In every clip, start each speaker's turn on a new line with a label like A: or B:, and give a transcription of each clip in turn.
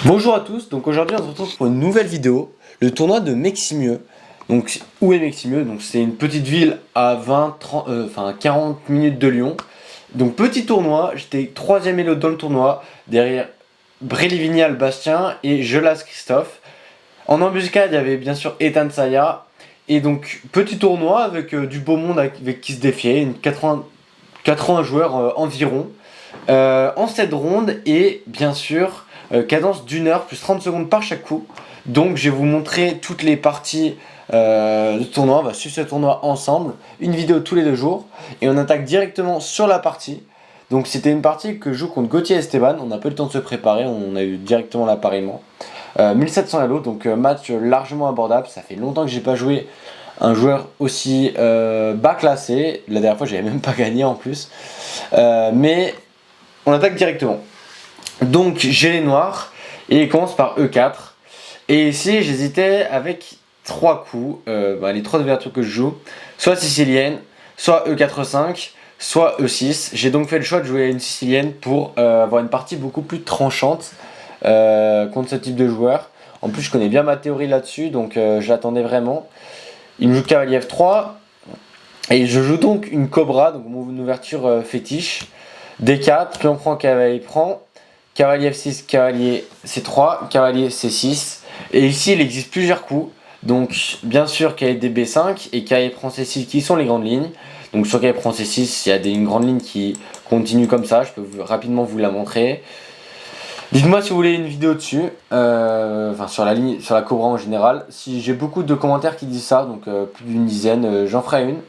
A: Bonjour à tous, donc aujourd'hui on se retrouve pour une nouvelle vidéo, le tournoi de Meximieux. Donc où est Meximieux? Donc c'est une petite ville à 40 minutes de Lyon. Donc petit tournoi, j'étais 3ème elo dans le tournoi, derrière Brélivignal Bastien et Gelas Christophe. En embuscade il y avait bien sûr Ethan Saya. Et donc petit tournoi avec du beau monde avec qui se défiait, 80 joueurs environ. En 7 rondes et bien sûr cadence d'1 heure plus 30 secondes par chaque coup. Donc je vais vous montrer toutes les parties du tournoi. On va suivre ce tournoi ensemble, une vidéo tous les 2 jours et on attaque directement sur la partie. Donc c'était une partie que je joue contre Gauthier Esteban, on n'a pas eu le temps de se préparer, on a eu directement l'appariement. 1700 elo, donc match largement abordable, ça fait longtemps que j'ai pas joué un joueur aussi bas classé, la dernière fois j'avais même pas gagné en plus. Mais on attaque directement. Donc j'ai les noirs et il commence par E4. Et ici j'hésitais avec 3 coups, les 3 ouvertures que je joue, soit sicilienne, soit E4-5, soit E6. J'ai donc fait le choix de jouer une sicilienne pour avoir une partie beaucoup plus tranchante contre ce type de joueur. En plus je connais bien ma théorie là-dessus, donc je l'attendais vraiment. Il me joue cavalier F3 et je joue donc une cobra, donc une ouverture fétiche. D4, puis on prend cavalier prend, cavalier F6, cavalier C3, cavalier C6. Et ici il existe plusieurs coups. Donc bien sûr cavalier DB5 et cavalier prend C6 qui sont les grandes lignes. Donc sur cavalier prend C6 il y a une grande ligne qui continue comme ça, je peux rapidement vous la montrer. Dites-moi si vous voulez une vidéo dessus, sur la ligne, sur la cobra en général. Si j'ai beaucoup de commentaires qui disent ça, donc plus d'une dizaine, j'en ferai une.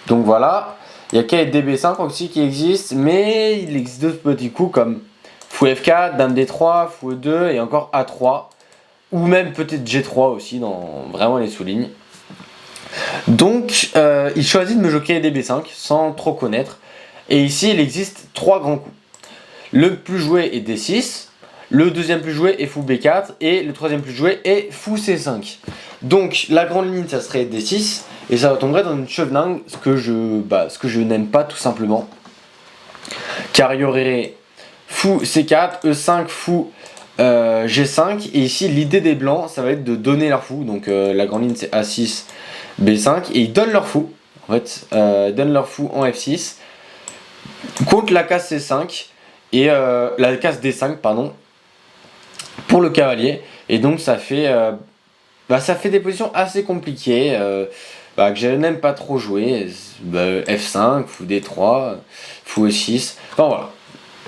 A: Donc voilà. Il y a KDB5 aussi qui existe, mais il existe d'autres petits coups comme fou F4, dame D3, fou E2 et encore A3. Ou même peut-être G3 aussi, dans vraiment les sous-lignes. Donc il choisit de me jouer KDB5 sans trop connaître. Et ici il existe 3 grands coups. Le plus joué est D6, le deuxième plus joué est fou B4 et le troisième plus joué est fou C5. Donc la grande ligne ça serait D6 et ça tomberait dans une cheveningue, ce que je n'aime pas tout simplement. Car il y aurait fou C4, E5, fou G5 et ici l'idée des blancs ça va être de donner leur fou. Donc la grande ligne c'est A6, B5 et ils donnent leur fou. En fait, donnent leur fou en F6 contre la case C5 et la case D5 pardon pour le cavalier et donc ça fait des positions assez compliquées que je n'aime pas trop jouer. F5, fou D3, fou E6, enfin voilà,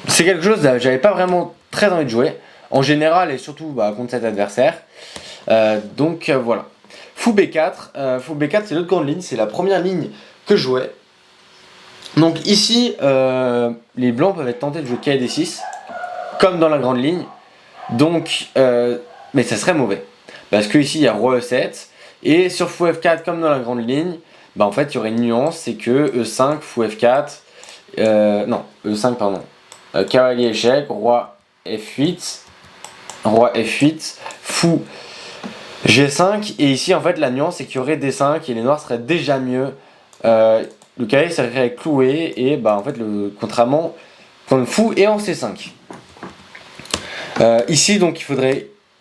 A: c'est quelque chose que j'avais pas vraiment très envie de jouer en général et surtout contre cet adversaire. Donc voilà, fou B4, c'est l'autre grande ligne, c'est la première ligne que je jouais. Donc ici, les blancs peuvent être tentés de jouer KD6, comme dans la grande ligne. Donc, mais ça serait mauvais. Parce que ici, il y a roi E7. Et sur fou F4, comme dans la grande ligne, en fait, il y aurait une nuance, c'est que E5, fou F4, non, E5, pardon. Cavalier échec, roi F8, fou G5. Et ici, en fait, la nuance, c'est qu'il y aurait D5 et les noirs seraient déjà mieux. Le cavalier serait cloué et en fait contrairement quand le fou est en C5. Ici donc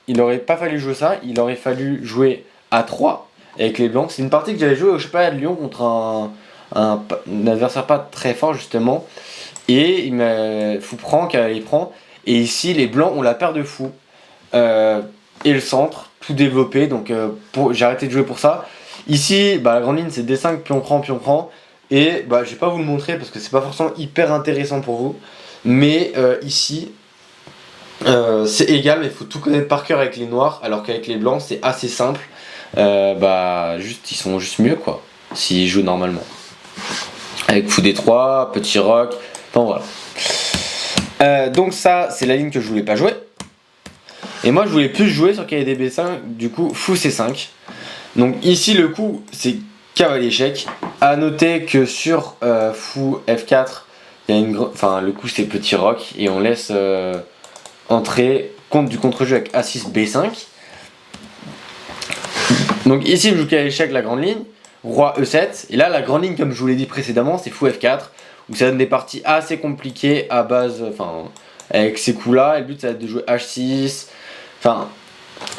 A: il aurait pas fallu jouer ça, il aurait fallu jouer A3 avec les blancs. C'est une partie que j'avais joué au championnat de Lyon contre un adversaire pas très fort justement. Et il m'a fou prend, cavalier prend. Et ici les blancs ont la paire de fous et le centre tout développé. Donc j'ai arrêté de jouer pour ça. Ici la grande ligne c'est D5 pion prend. Et je vais pas vous le montrer parce que c'est pas forcément hyper intéressant pour vous. Mais ici, c'est égal, mais il faut tout connaître par cœur avec les noirs, alors qu'avec les blancs c'est assez simple. Ils sont juste mieux quoi, s'ils jouent normalement. Avec fou D3, petit roc, enfin voilà. Donc ça, c'est la ligne que je voulais pas jouer. Et moi je voulais plus jouer sur KDB5, du coup fou C5. Donc ici le coup c'est cavalier échec. A noter que sur fou F4, il y a le coup c'est petit roc et on laisse entrer du contre-jeu avec A6 B5. Donc ici je joue cavalier échec la grande ligne, roi E7 et là la grande ligne comme je vous l'ai dit précédemment c'est fou F4 où ça donne des parties assez compliquées à base avec ces coups là, et le but ça va être de jouer H6, enfin,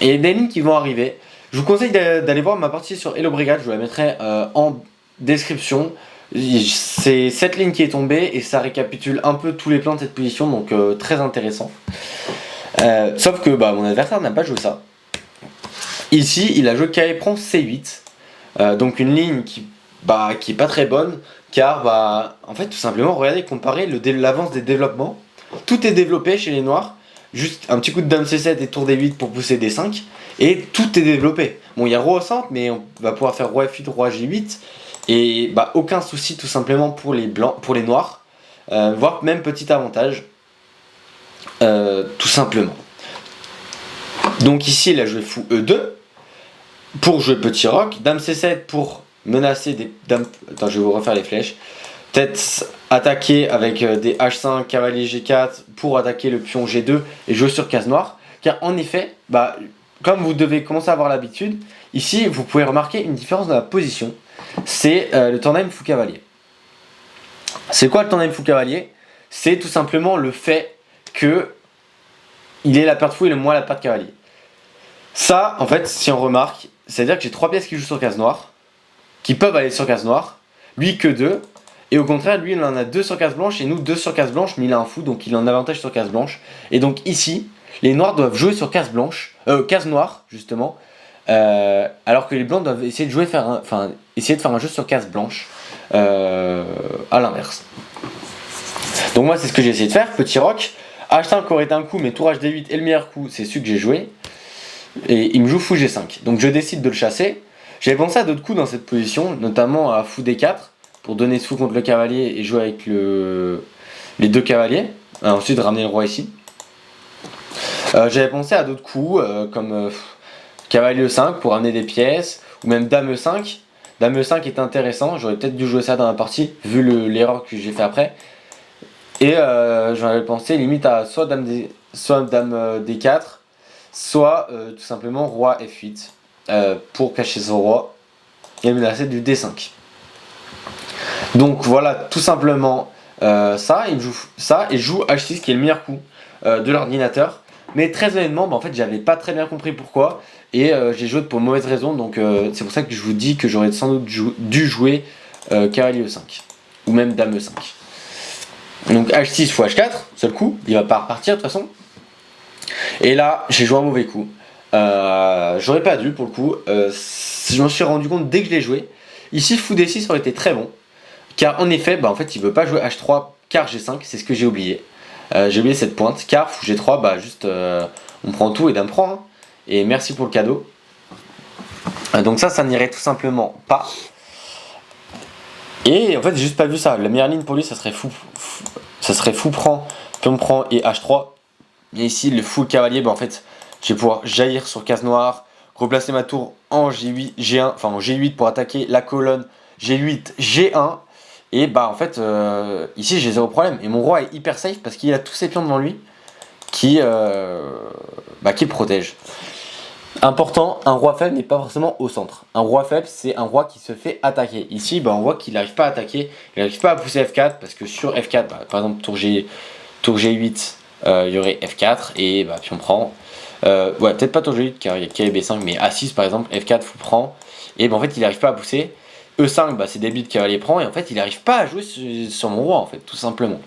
A: il y a des lignes qui vont arriver. Je vous conseille d'aller voir ma partie sur Hello Brigade, je vous la mettrai en description. C'est cette ligne qui est tombée et ça récapitule un peu tous les plans de cette position, donc très intéressant. Sauf que mon adversaire n'a pas joué ça. Ici, il a joué cavalier prend C8, donc une ligne qui est pas très bonne, car en fait tout simplement, regardez, comparez l'avance des développements. Tout est développé chez les noirs, juste un petit coup de dame C7 et tour D8 pour pousser D5, et tout est développé. Bon, il y a roi au centre, mais on va pouvoir faire roi F8, roi G8, et aucun souci tout simplement pour les blancs, pour les noirs, voire même petit avantage, tout simplement. Donc ici, il a joué fou E2 pour jouer petit roc, dame C7 pour menacer des dames. Attends, je vais vous refaire les flèches. Peut-être attaquer avec des H5, cavalier G4 pour attaquer le pion G2 et jouer sur case noire. Car en effet, comme vous devez commencer à avoir l'habitude, ici vous pouvez remarquer une différence dans la position. C'est le tandem fou cavalier. C'est quoi le tandem fou cavalier? C'est tout simplement le fait que il est la paire de fou et le moi la paire de cavalier. Ça, en fait, si on remarque, c'est-à-dire que j'ai 3 pièces qui jouent sur case noire, qui peuvent aller sur case noire, lui que 2, et au contraire, lui il en a 2 sur case blanche, et nous 2 sur case blanche, mais il a un fou, donc il a un avantage sur case blanche. Et donc ici, les noirs doivent jouer sur case blanche, case noire, justement, alors que les blancs doivent essayer de jouer, essayer de faire un jeu sur case blanche, à l'inverse. Donc moi, c'est ce que j'ai essayé de faire, petit roc. H5 aurait été un coup, mais tour HD8 est le meilleur coup, c'est celui que j'ai joué. Et il me joue fou G5. Donc je décide de le chasser. J'avais pensé à d'autres coups dans cette position, notamment à fou D4, pour donner ce fou contre le cavalier et jouer avec les 2 cavaliers. Ensuite ramener le roi ici. J'avais pensé à d'autres coups, comme cavalier E5 pour ramener des pièces, ou même dame E5. Dame E5 est intéressant, j'aurais peut-être dû jouer ça dans la partie, vu l'erreur que j'ai fait après. Et j'en avais pensé limite à soit dame D4, soit tout simplement roi F8 pour cacher son roi et menacer du D5. Donc voilà tout simplement ça, il joue ça et joue H6 qui est le meilleur coup de l'ordinateur. Mais très honnêtement, en fait j'avais pas très bien compris pourquoi et j'ai joué pour mauvaise raison, donc c'est pour ça que je vous dis que j'aurais sans doute dû jouer cavalier E5 ou même dame E5. Donc H6 x H4, seul coup, il va pas repartir de toute façon. Et là, j'ai joué un mauvais coup. J'aurais pas dû pour le coup. Je m'en suis rendu compte dès que je l'ai joué. Ici, fou D6 aurait été très bon. Car en effet, en fait, il veut pas jouer H3 car G5, c'est ce que j'ai oublié. J'ai oublié cette pointe. Car fou G3, juste on prend tout et dame prend. Hein. Et merci pour le cadeau. Donc ça n'irait tout simplement pas. Et en fait, j'ai juste pas vu ça. La meilleure ligne pour lui, ça serait fou prend, pion prend et H3. Et ici, le fou cavalier, en fait, je vais pouvoir jaillir sur case noire, replacer ma tour en G8, G1, enfin en G8 pour attaquer la colonne G8, G1. Et en fait, ici, j'ai zéro problème. Et mon roi est hyper safe parce qu'il a tous ses pions devant lui qui le protègent. Important, un roi faible n'est pas forcément au centre. Un roi faible, c'est un roi qui se fait attaquer. Ici, on voit qu'il n'arrive pas à attaquer, il n'arrive pas à pousser F4, parce que sur F4, par exemple, tour G8, il y aurait F4, et puis on prend. Peut-être pas tour G8, car il y a cavalier B5, mais A6 par exemple, F4, fou prend, et en fait, il n'arrive pas à pousser. E5, c'est début de cavalier prend, et en fait, il n'arrive pas à jouer sur mon roi, en fait, tout simplement.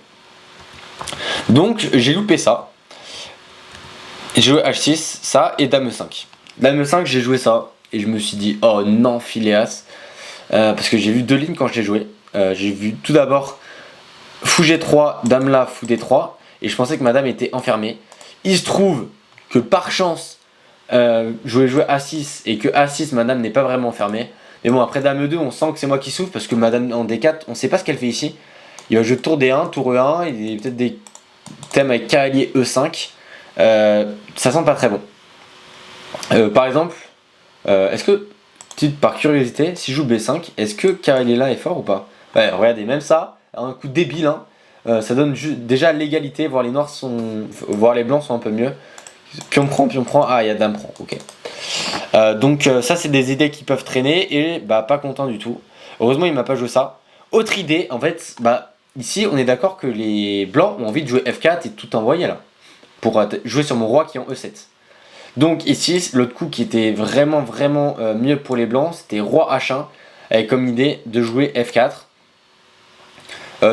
A: Donc, j'ai loupé ça. J'ai joué H6, ça, et dame E5. Dame E5, j'ai joué ça, et je me suis dit, oh non, Phileas, parce que j'ai vu 2 lignes quand je l'ai joué. J'ai vu tout d'abord fou G3, dame là, fou D3, et je pensais que ma dame était enfermée. Il se trouve que par chance, je voulais jouer A6, et que A6, ma dame n'est pas vraiment enfermée. Mais bon, après dame E2, on sent que c'est moi qui souffre, parce que ma dame en D4, on sait pas ce qu'elle fait ici. Il va jouer tour D1, tour E1, il y a peut-être des thèmes avec cavalier E5. Ça sent pas très bon. Par exemple, est-ce que, par curiosité, si je joue B5, est-ce que cavalier là est fort ou pas? Ouais, regardez, même ça, un coup débile, hein, ça donne déjà l'égalité, voir les noirs voir les blancs sont un peu mieux. Pion prend, ah il y a dame prend, ok. Donc ça c'est des idées qui peuvent traîner et pas content du tout. Heureusement il m'a pas joué ça. Autre idée, en fait, ici on est d'accord que les blancs ont envie de jouer F4 et tout envoyer là, pour jouer sur mon roi qui est en E7. Donc ici, l'autre coup qui était vraiment mieux pour les blancs, c'était roi H1, avec comme idée de jouer F4.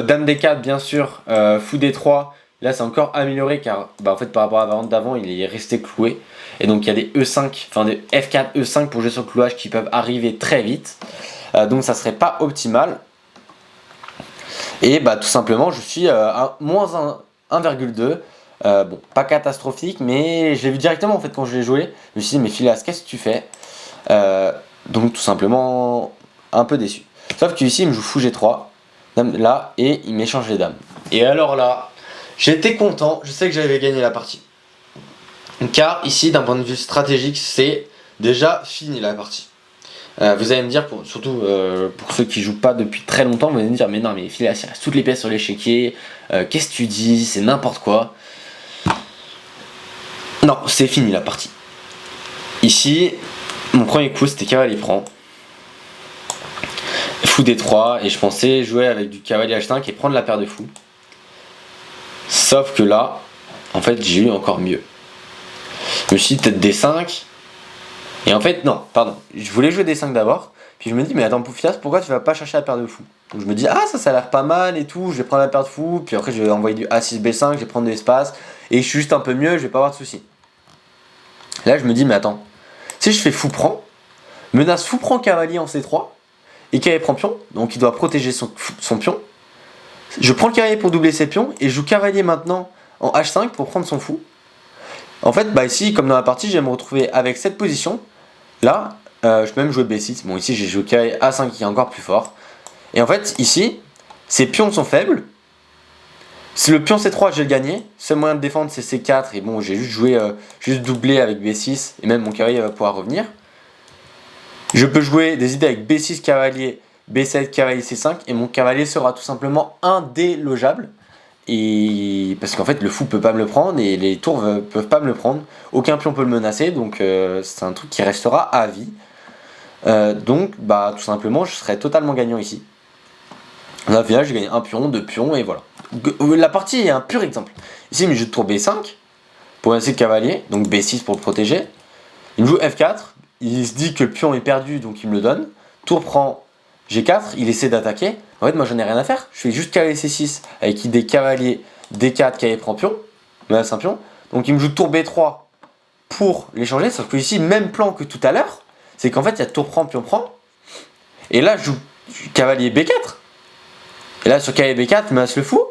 A: Dame D4 bien sûr, fou D3, là c'est encore amélioré car en fait par rapport à la variante d'avant il est resté cloué. Et donc il y a des E5, enfin des F4, E5 pour jouer sur le clouage qui peuvent arriver très vite. Donc ça serait pas optimal. Et tout simplement je suis à moins 1,2. Bon, pas catastrophique, mais je l'ai vu directement en fait quand je l'ai joué. Je me suis dit, mais Phileas, qu'est-ce que tu fais? Donc tout simplement un peu déçu. Sauf qu'ici il me joue fou G3, dame là, et il m'échange les dames. Et alors là, j'étais content, je sais que j'avais gagné la partie. Car ici, d'un point de vue stratégique, c'est déjà fini la partie. Vous allez me dire, surtout pour ceux qui jouent pas depuis très longtemps, vous allez me dire, mais non, mais Phileas, il reste toutes les pièces sur l'échiquier, qu'est-ce que tu dis, c'est n'importe quoi. Non, c'est fini la partie. Ici, mon premier coup c'était cavalier prend. Fou D3 et je pensais jouer avec du cavalier H5 et prendre la paire de fous. Sauf que là, en fait j'ai eu encore mieux. Je me suis dit peut-être D5. Et en fait non, pardon. Je voulais jouer D5 d'abord. Puis je me dis mais attends Phileas, pourquoi tu vas pas chercher la paire de fous? Donc je me dis ah ça a l'air pas mal et tout, je vais prendre la paire de fous. Puis après je vais envoyer du A6 B5, je vais prendre de l'espace. Et je suis juste un peu mieux, je vais pas avoir de soucis. Là je me dis mais attends, si je fais fou prend, menace fou prend cavalier en C3, et cavalier prend pion, donc il doit protéger son pion. Je prends le cavalier pour doubler ses pions, et je joue cavalier maintenant en H5 pour prendre son fou. En fait ici comme dans la partie je vais me retrouver avec cette position. Là je peux même jouer B6, bon ici j'ai joué cavalier A5 qui est encore plus fort. Et en fait ici, ces pions sont faibles. Si le pion C3 j'ai gagné, seul moyen de défendre c'est C4 et bon j'ai juste joué juste doublé avec B6 et même mon cavalier va pouvoir revenir. Je peux jouer des idées avec B6 cavalier, B7 cavalier C5 et mon cavalier sera tout simplement indélogeable. Et parce qu'en fait le fou peut pas me le prendre et les tours peuvent pas me le prendre. Aucun pion peut le menacer donc c'est un truc qui restera à vie. Donc tout simplement je serai totalement gagnant ici. Là, au final, j'ai gagné un pion, deux pions, et voilà. La partie est un pur exemple. Ici, il me joue tour B5 pour menacer le cavalier, donc B6 pour le protéger. Il me joue F4, il se dit que le pion est perdu, donc il me le donne. Tour prend G4, il essaie d'attaquer. En fait, moi, j'en ai rien à faire. Je fais juste cavalier C6 avec idée cavalier D4, cavalier prend pion, menace un pion. Donc, il me joue tour B3 pour l'échanger, sauf que ici, même plan que tout à l'heure, c'est qu'en fait, il y a tour prend, pion prend. Et là, je joue cavalier B4. Et là sur cavalier B4, il me laisse le fou.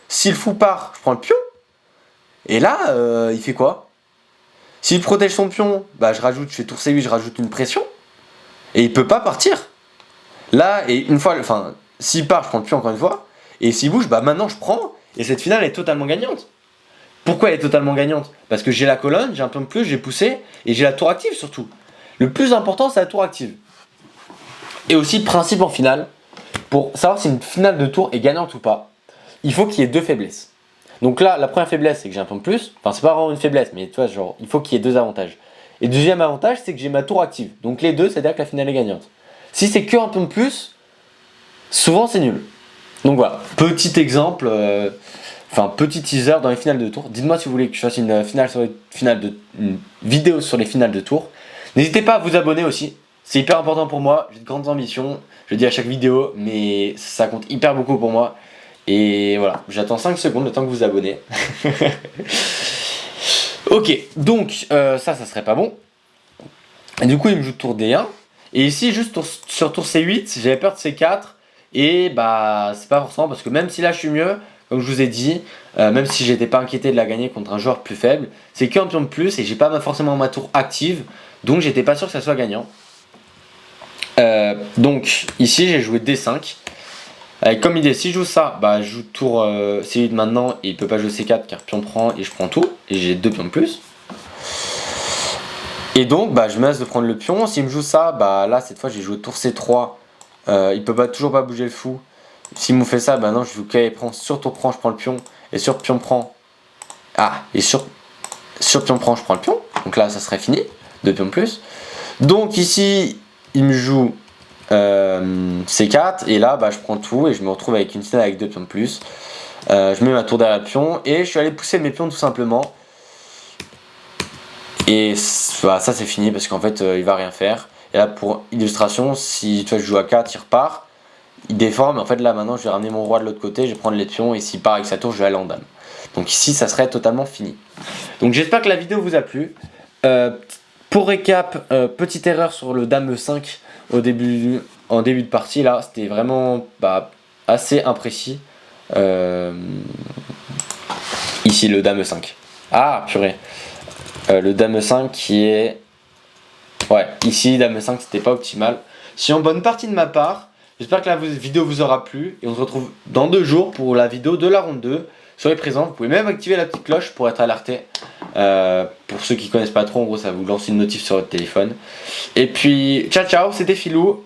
A: Si le fou part, je prends le pion. Et là, il fait quoi? S'il protège son pion, je fais tour C8, je rajoute une pression. Et il peut pas partir. Là, et une fois, s'il part, je prends le pion encore une fois. Et s'il bouge, maintenant je prends. Et cette finale est totalement gagnante. Pourquoi elle est totalement gagnante? Parce que j'ai la colonne, j'ai un pion de plus, j'ai poussé. Et j'ai la tour active surtout. Le plus important, c'est la tour active. Et aussi, principe en finale. Pour savoir si une finale de tour est gagnante ou pas, il faut qu'il y ait deux faiblesses. Donc là, la première faiblesse, c'est que j'ai un pion de plus. Enfin, c'est pas vraiment une faiblesse, mais tu vois, genre, il faut qu'il y ait deux avantages. Et le deuxième avantage, c'est que j'ai ma tour active. Donc les deux, c'est-à-dire que la finale est gagnante. Si c'est que un pion de plus, souvent c'est nul. Donc voilà, petit exemple, petit teaser dans les finales de tour. Dites-moi si vous voulez que je fasse une vidéo sur les finales de tour. N'hésitez pas à vous abonner aussi. C'est hyper important pour moi, j'ai de grandes ambitions, je le dis à chaque vidéo, mais ça compte hyper beaucoup pour moi. Et voilà, j'attends 5 secondes le temps que vous vous abonnez. Ok, donc ça serait pas bon. Et du coup il me joue tour D1. Et ici juste sur tour C8, j'avais peur de C4. Et c'est pas forcément parce que même si là je suis mieux, comme je vous ai dit, même si j'étais pas inquiété de la gagner contre un joueur plus faible, c'est qu'un pion de plus et j'ai pas forcément ma tour active. Donc j'étais pas sûr que ça soit gagnant. Donc ici j'ai joué D5 avec comme idée si je joue ça je joue tour C8 maintenant et il peut pas jouer C4 car pion prend et je prends tout et j'ai deux pions de plus et donc je menace de prendre le pion. S'il me joue ça là cette fois j'ai joué tour C3, il peut toujours pas bouger le fou. S'il me fait ça non je joue cavalier prend, sur tour prend je prends le pion et sur pion prend et sur pion prend je prends le pion, donc là ça serait fini, deux pions de plus. Donc ici il me joue C4 et là bah, je prends tout et je me retrouve avec une scène avec 2 pions de plus. Je mets ma tour derrière le pion et je suis allé pousser mes pions tout simplement. Et bah, ça c'est fini parce qu'en fait il va rien faire. Et là pour illustration, si toi je joue à 4, il repart, il défend, mais en fait là maintenant je vais ramener mon roi de l'autre côté, je vais prendre les pions et s'il part avec sa tour, je vais aller en dame. Donc ici ça serait totalement fini. Donc j'espère que la vidéo vous a plu. Pour récap, petite erreur sur le dame E5 en début de partie là, c'était vraiment assez imprécis. Ici le dame E5. Ah purée. Le dame E5 qui est... Ouais, ici dame E5 c'était pas optimal. C'est une bonne partie de ma part. J'espère que la vidéo vous aura plu. Et on se retrouve dans 2 jours pour la vidéo de la ronde 2. Soyez présents, vous pouvez même activer la petite cloche pour être alerté. Pour ceux qui connaissent pas trop, en gros ça vous lance une notif sur votre téléphone. Et puis ciao ciao, c'était Philou.